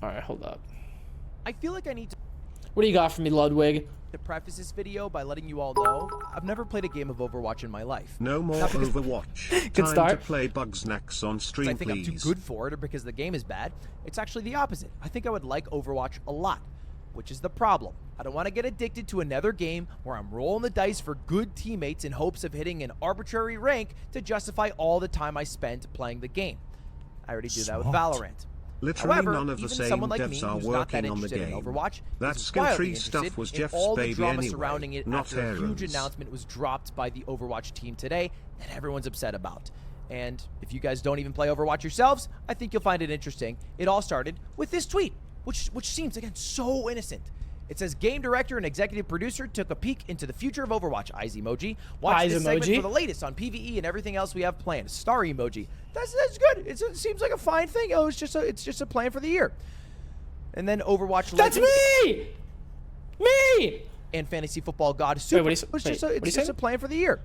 All right, hold up. I feel like I need What do you got for me, Ludwig? to preface this video by letting you all know I've never played a game of Overwatch in my life. No more Overwatch. Good Time start. to play Bugsnax on stream, I think please. I'm too good for it or because the game is bad. It's actually the opposite. I think I would like Overwatch a lot, which is the problem. I don't want to get addicted to another game where I'm rolling the dice for good teammates in hopes of hitting an arbitrary rank to justify all the time I spent playing the game. I already do that with Valorant. Literally However, none of the even same someone like me devs are who's not that working on the interested in game. Overwatch That is skill wildly tree stuff interested was in Jeff's all the baby drama anyway, surrounding it not after a huge Aaron's. announcement was dropped by the Overwatch team today that everyone's upset about. And if you guys don't even play Overwatch yourselves, I think you'll find it interesting. It all started with this tweet, which seems, again, so innocent. It says, game director and executive producer took a peek into the future of Overwatch. Eyes emoji. Watch Eyes this emoji. segment for the latest on PvE and everything else we have planned. Star emoji. That's good. It seems like a fine thing. Oh, it's just a plan for the year. And then Overwatch That's Legend me! Me! and Fantasy Football God Super. Wait, It's just a plan for the year.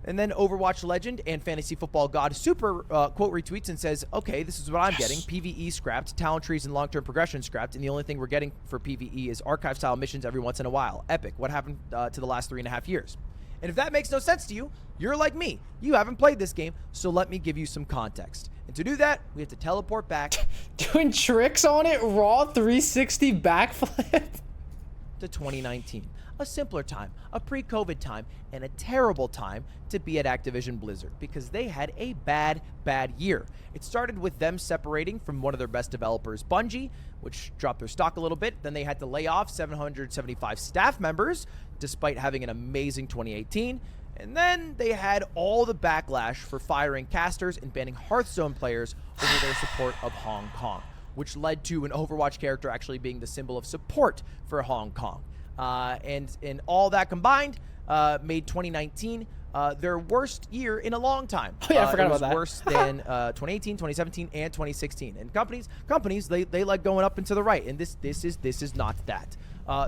And then Overwatch Legend and Fantasy Football God Super quote retweets and says, okay, this is what I'm getting. PvE scrapped, talent trees and long-term progression scrapped, and the only thing we're getting for PvE is archive-style missions every once in a while. Epic. What happened to the last 3.5 years? And if that makes no sense to you, you're like me. You haven't played this game, so let me give you some context. And to do that, we have to teleport back Doing tricks on it, raw 360 backflip. to 2019. A simpler time, a pre-COVID time, and a terrible time to be at Activision Blizzard because they had a bad year. It started with them separating from one of their best developers, Bungie, which dropped their stock a little bit. Then they had to lay off 775 staff members despite having an amazing 2018. And then they had all the backlash for firing casters and banning Hearthstone players over their support of Hong Kong, which led to an Overwatch character actually being the symbol of support for Hong Kong. And all that combined made 2019 their worst year in a long time. Oh, yeah, I forgot it was about that. worse than 2018, 2017, and 2016. And companies, they like going up and to the right, and this is not that.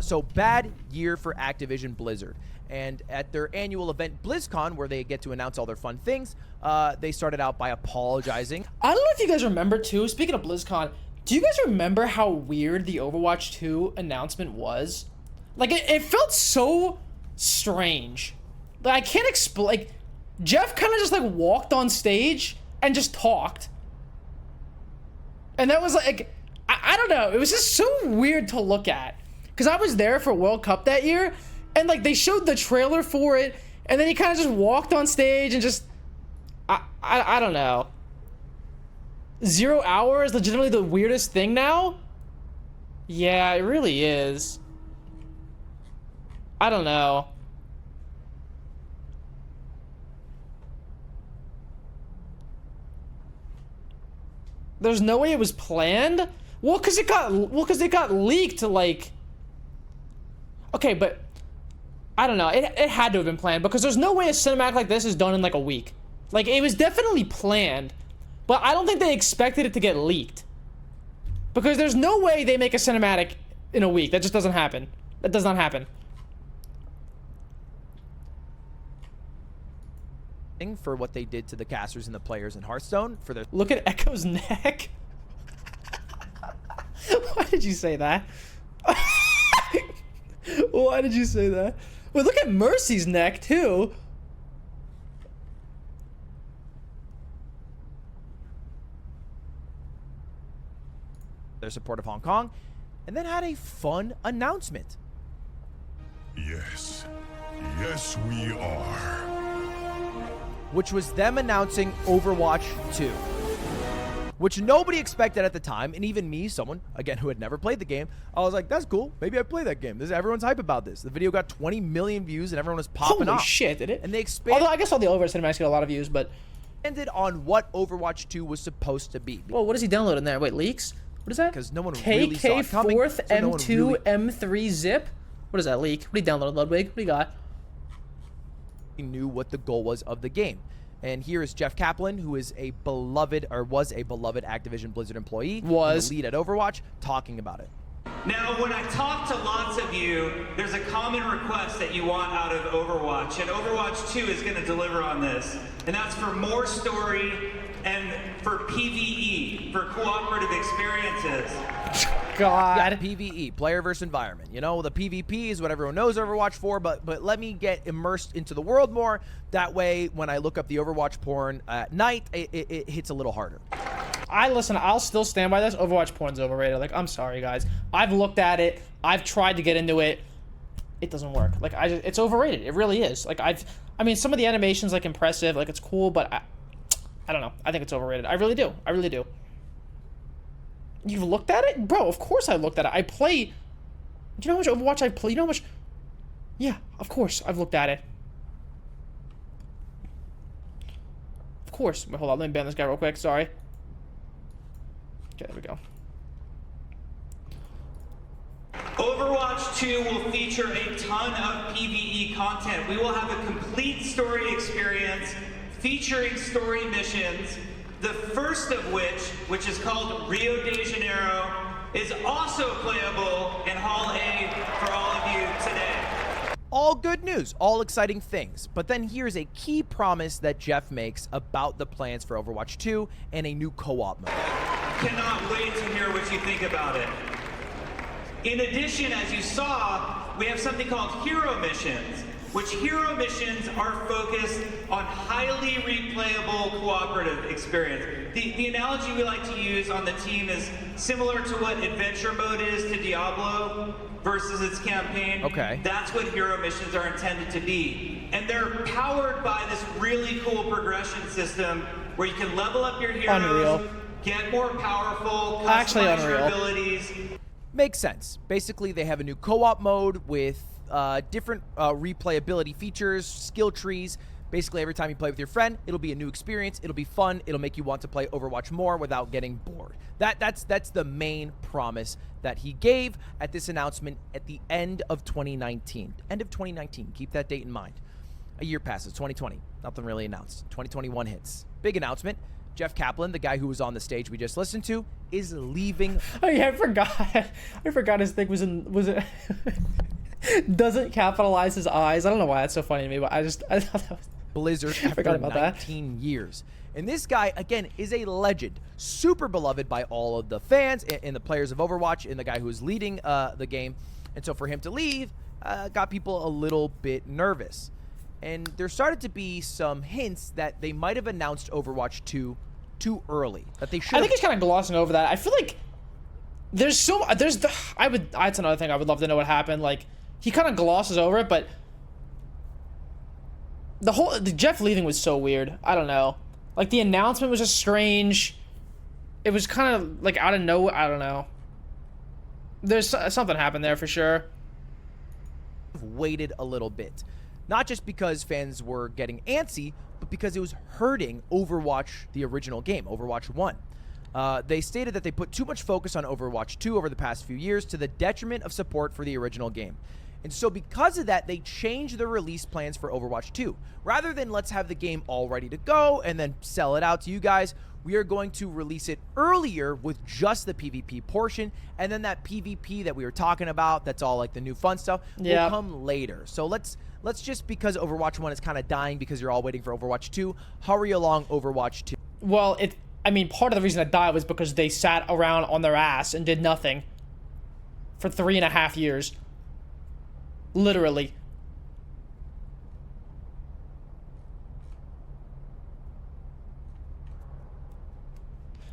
So bad year for Activision Blizzard. And at their annual event BlizzCon, where they get to announce all their fun things, they started out by apologizing. I don't know if you guys remember, too, speaking of BlizzCon, do you guys remember how weird the Overwatch 2 announcement was? Like, it felt so strange. Like, I can't explain. Like, Jeff kind of just, like, walked on stage and just talked. And that was, like, I don't know. It was just so weird to look at. Because I was there for World Cup that year, and, like, they showed the trailer for it, and then he kind of just walked on stage and just... I don't know. 0 Hour is legitimately the weirdest thing now? Yeah, it really is. I don't know. There's no way it was planned? Well, cause it got leaked, like... Okay, but... I don't know. It had to have been planned, because there's no way a cinematic like this is done in, like, a week. Like, it was definitely planned, but I don't think they expected it to get leaked. Because there's no way they make a cinematic in a week. That just doesn't happen. That does not happen. For what they did to the casters and the players in Hearthstone for their... Look at Echo's neck. Why did you say that? Why did you say that? Wait, look at Mercy's neck, too. their support of Hong Kong, and then had a fun announcement. Yes. Yes, we are. Which was them announcing Overwatch 2. Which nobody expected at the time, and even me, someone, again, who had never played the game, I was like, that's cool. Maybe I play that game. Everyone's hype about this. The video got 20 million views, and everyone was popping off. Holy shit, did it? And they expanded... Although I guess all the Overwatch cinematics get a lot of views, but... on what Overwatch 2 was supposed to be. Well, what does he download in there? Wait, leaks? What is that? Because no one really saw it coming. KK4th so no one M2 really M3 zip? What is that, leak? What do you download, Ludwig? What do you got? knew what the goal was of the game. And here is Jeff Kaplan, who is a beloved, or was a beloved Activision Blizzard employee, and the lead at Overwatch, talking about it. Now, when I talk to lots of you, there's a common request that you want out of Overwatch, and Overwatch 2 is going to deliver on this. And that's for more story, and for PvE, for cooperative experiences. God. Yeah, PvE, player versus environment. You know, the PvP is what everyone knows Overwatch for, but let me get immersed into the world more. That way, when I look up the Overwatch porn at night, it hits a little harder. Listen, I'll still stand by this. Overwatch porn's overrated. Like, I'm sorry, guys. I've looked at it. I've tried to get into it. It doesn't work. Like, it's overrated. It really is. Like, I mean, some of the animations, like, impressive. Like, it's cool, but I don't know. I think it's overrated. I really do. I really do. You've looked at it? Bro, of course I looked at it. I play... Do you know how much Overwatch I play? You know how much... Yeah, of course I've looked at it. Of course. Wait, hold on. Let me ban this guy real quick. Sorry. Okay, there we go. Overwatch 2 will feature a ton of PvE content. We will have a complete story experience featuring story missions, the first of which is called Rio de Janeiro, is also playable in Hall A for all of you today. All good news, all exciting things. But then here's a key promise that Jeff makes about the plans for Overwatch 2 and a new co-op mode. Cannot wait to hear what you think about it. In addition, as you saw, we have something called hero missions, which hero missions are focused on highly replayable cooperative experience. The analogy we like to use on the team is similar to what adventure mode is to Diablo versus its campaign. Okay. That's what hero missions are intended to be. And they're powered by this really cool progression system where you can level up your heroes, Unreal. get more powerful, Actually customize your unreal. abilities. Makes sense. Basically, they have a new co-op mode with different replayability features, skill trees. Basically, every time you play with your friend, it'll be a new experience. It'll be fun. It'll make you want to play Overwatch more without getting bored. That's the main promise that he gave at this announcement at the end of 2019. End of 2019. Keep that date in mind. A year passes, 2020. Nothing really announced. 2021 hits. Big announcement. Jeff Kaplan, the guy who was on the stage we just listened to, is leaving. Oh yeah, I forgot. I forgot his thing was it doesn't capitalize his eyes. I don't know why that's so funny to me, but I thought that was... Blizzard after forgot about that. 19 years. And this guy, again, is a legend. Super beloved by all of the fans and the players of Overwatch and the guy who is leading the game. And so for him to leave got people a little bit nervous. And there started to be some hints that they might have announced Overwatch 2 too early. That they should. I think he's kind of glossing over that. I feel like that's another thing I would love to know what happened. Like, he kind of glosses over it, but the Jeff leaving was so weird. I don't know. Like, the announcement was just strange. It was kind of like out of nowhere. I don't know. There's something happened there for sure. Waited a little bit. Not just because fans were getting antsy, but because it was hurting Overwatch, the original game, Overwatch 1. They stated that they put too much focus on Overwatch 2 over the past few years to the detriment of support for the original game. And so because of that, they changed the release plans for Overwatch 2. Rather than let's have the game all ready to go and then sell it out to you guys, we are going to release it earlier with just the PvP portion, and then that PvP that we were talking about, that's all like the new fun stuff, will come later. So let's just, because Overwatch 1 is kind of dying because you're all waiting for Overwatch 2, hurry along Overwatch 2. Well, I mean, part of the reason it died was because they sat around on their ass and did nothing for 3.5 years. Literally.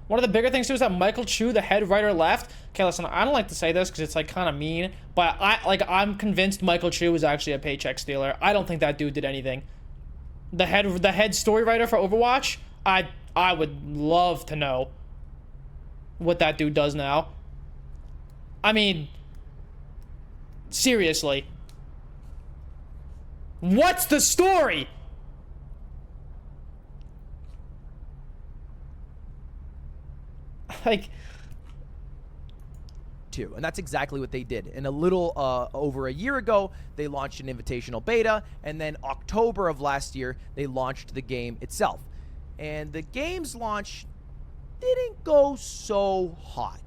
One of the bigger things too is that Michael Chu, the head writer, left. Okay, listen, I don't like to say this because it's like kind of mean, but I'm convinced Michael Chu was actually a paycheck stealer. I don't think that dude did anything. The head story writer for Overwatch, I would love to know what that dude does now. I mean, seriously. What's the story? Like, and that's exactly what they did. And a little over a year ago, they launched an invitational beta, and then October of last year, they launched the game itself. And the game's launch didn't go so hot.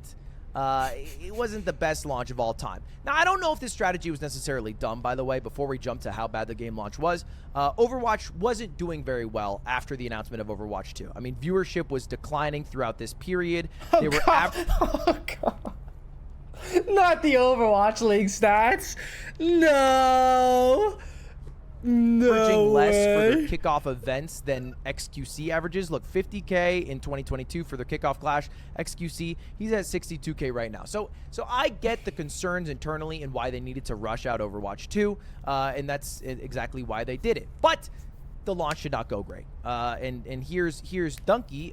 It wasn't the best launch of all time. Now, I don't know if this strategy was necessarily dumb, by the way, before we jump to how bad the game launch was. Overwatch wasn't doing very well after the announcement of Overwatch 2. I mean, viewership was declining throughout this period. They were Oh, God. Not the Overwatch League stats. No. averaging less for way. their kickoff events than XQC averages. Look, 50K in 2022 for their kickoff clash. XQC, he's at 62K right now. So I get the concerns internally and why they needed to rush out Overwatch 2, and that's exactly why they did it. But the launch did not go great. And here's Donkey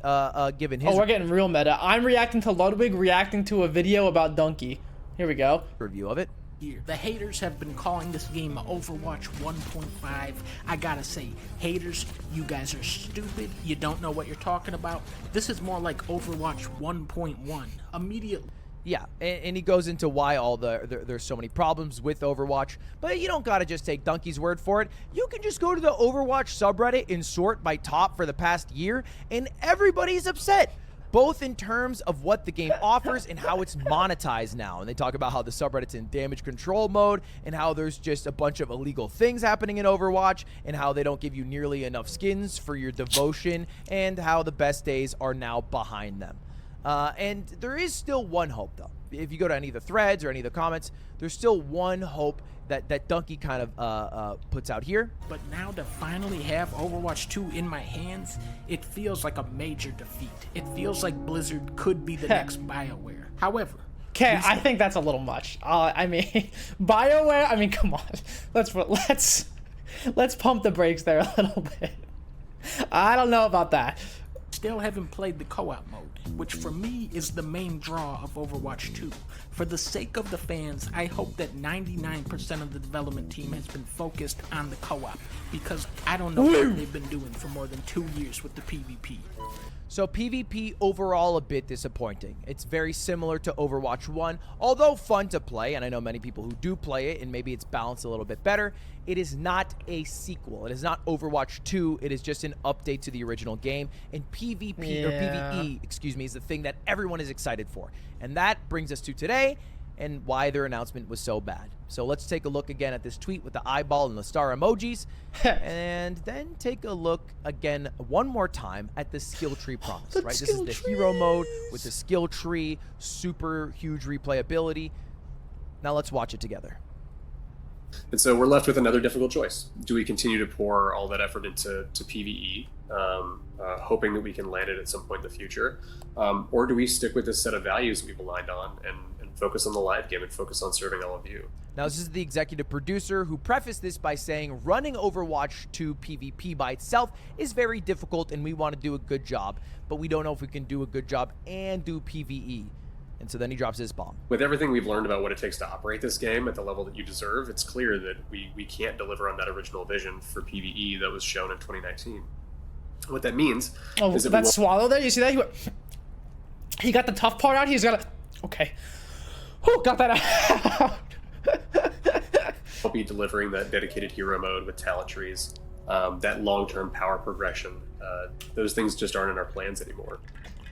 given his Oh, we're getting real meta. I'm reacting to Ludwig reacting to a video about Donkey. Here we go. review of it. Year. The haters have been calling this game Overwatch 1.5. I gotta say, haters, you guys are stupid. You don't know what you're talking about. This is more like Overwatch 1.1. Immediately. Yeah, and he goes into why there's so many problems with Overwatch, but you don't gotta just take Donkey's word for it. You can just go to the Overwatch subreddit and sort by top for the past year, and everybody's upset, both in terms of what the game offers and how it's monetized now. And they talk about how the subreddit's in damage control mode and how there's just a bunch of illegal things happening in Overwatch and how they don't give you nearly enough skins for your devotion and how the best days are now behind them. And there is still one hope, though. If you go to any of the threads or any of the comments, there's still one hope that Donkey kind of puts out here. But now to finally have Overwatch 2 in my hands, it feels like a major defeat. It feels like Blizzard could be the next BioWare. However, Okay, I think that's a little much. I mean, BioWare. I mean, come on. Let's pump the brakes there a little bit. I don't know about that. still haven't played the co-op mode, which for me is the main draw of Overwatch 2. For the sake of the fans, I hope that 99% of the development team has been focused on the co-op, because I don't know what they've been doing for more than 2 years with the PvP. So PvP overall a bit disappointing. It's very similar to Overwatch 1, although fun to play, and I know many people who do play it, and maybe it's balanced a little bit better. It is not a sequel. It is not Overwatch 2. It is just an update to the original game, and PvP, or PvE, excuse me, is the thing that everyone is excited for. And that brings us to today, and why their announcement was so bad. So let's take a look again at this tweet with the eyeball and the star emojis, and then take a look again one more time at the skill tree promise, right? This is the hero mode with the skill tree, super huge replayability. Now let's watch it together. And so we're left with another difficult choice. Do we continue to pour all that effort into PvE, hoping that we can land it at some point in the future? Or do we stick with this set of values we've aligned on and focus on the live game and focus on serving all of you? Now, this is the executive producer who prefaced this by saying running Overwatch 2 PvP by itself is very difficult and we want to do a good job, but we don't know if we can do a good job and do PvE. And so then he drops his bomb. With everything we've learned about what it takes to operate this game at the level that you deserve, it's clear that we can't deliver on that original vision for PvE that was shown in 2019. What that means is that swallow there, you see that? He got the tough part out, he's got to... Okay. Whew, got that out. We'll be delivering that dedicated hero mode with talent trees, that long-term power progression. Those things just aren't in our plans anymore.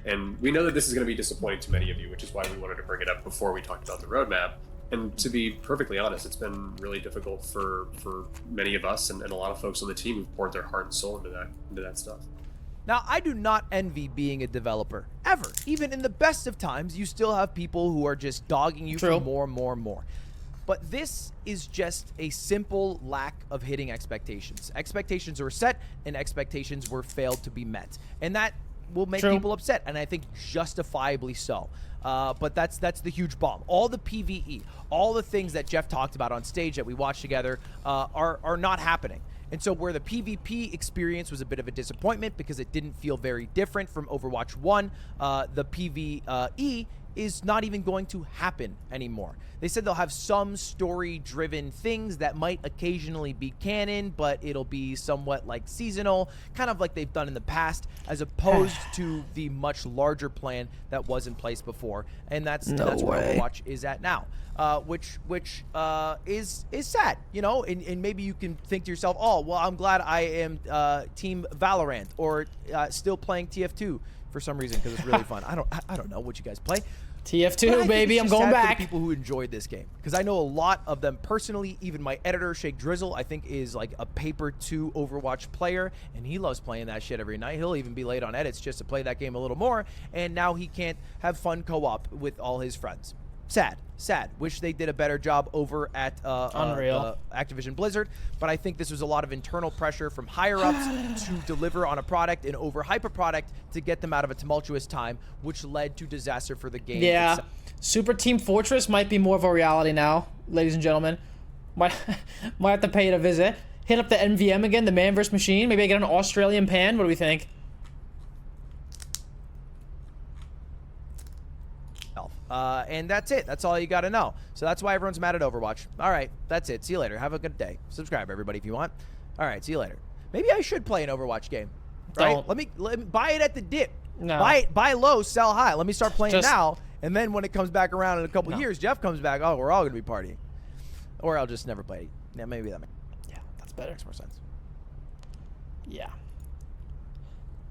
And we know that this is going to be disappointing to many of you, which is why we wanted to bring it up before we talked about the roadmap. And to be perfectly honest, it's been really difficult for many of us and a lot of folks on the team who've poured their heart and soul into that stuff. Now, I do not envy being a developer, ever. Even in the best of times, you still have people who are just dogging you for more and more and more. But this is just a simple lack of hitting expectations. Expectations were set, and expectations were failed to be met. And that will make people upset, and I think justifiably so. But that's the huge bomb. All the PvE, all the things that Jeff talked about on stage that we watched together are not happening. And so where the PvP experience was a bit of a disappointment because it didn't feel very different from Overwatch 1, the PvE is not even going to happen anymore. They said they'll have some story-driven things that might occasionally be canon, but it'll be somewhat like seasonal, kind of like they've done in the past, as opposed to the much larger plan that was in place before. And that's where Overwatch is at now, which is sad, you know. And maybe you can think to yourself, oh, well, I'm glad I am Team Valorant or still playing TF2 for some reason because it's really fun. I don't know what you guys play. But I TF2, think baby, it's I'm just going sad for the back. people who enjoyed this game, because I know a lot of them personally. Even my editor, Shake Drizzle, I think is like a paper 2 Overwatch player, and he loves playing that shit every night. He'll even be late on edits just to play that game a little more, and now he can't have fun co-op with all his friends. Sad. Wish they did a better job over at Unreal. Activision Blizzard, but I think this was a lot of internal pressure from higher ups to deliver on a product and overhype a product to get them out of a tumultuous time, which led to disaster for the game. Yeah, itself. Super Team Fortress might be more of a reality now, ladies and gentlemen. Might have to pay it a visit. Hit up the MVM again, the man vs machine. Maybe I get an Australian pan. What do we think? And that's it. That's all you got to know. So that's why everyone's mad at Overwatch. All right, that's it. See you later. Have a good day. Subscribe, everybody, if you want. All right, see you later. Maybe I should play an Overwatch game. Right? Don't. Let me buy it at the dip. No. Buy low, sell high. Let me start playing Just- now, and then when it comes back around in a couple No. years, Jeff comes back. Oh, we're all gonna be partying, or I'll just never play. Yeah, maybe that Yeah, that's better. makes more sense. Yeah.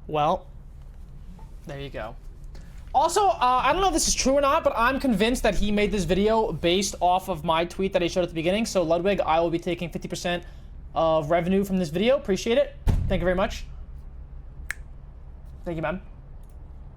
Well, there you go. Also, I don't know if this is true or not, but I'm convinced that he made this video based off of my tweet that he showed at the beginning. So, Ludwig, I will be taking 50% of revenue from this video. Appreciate it. Thank you very much. Thank you, man.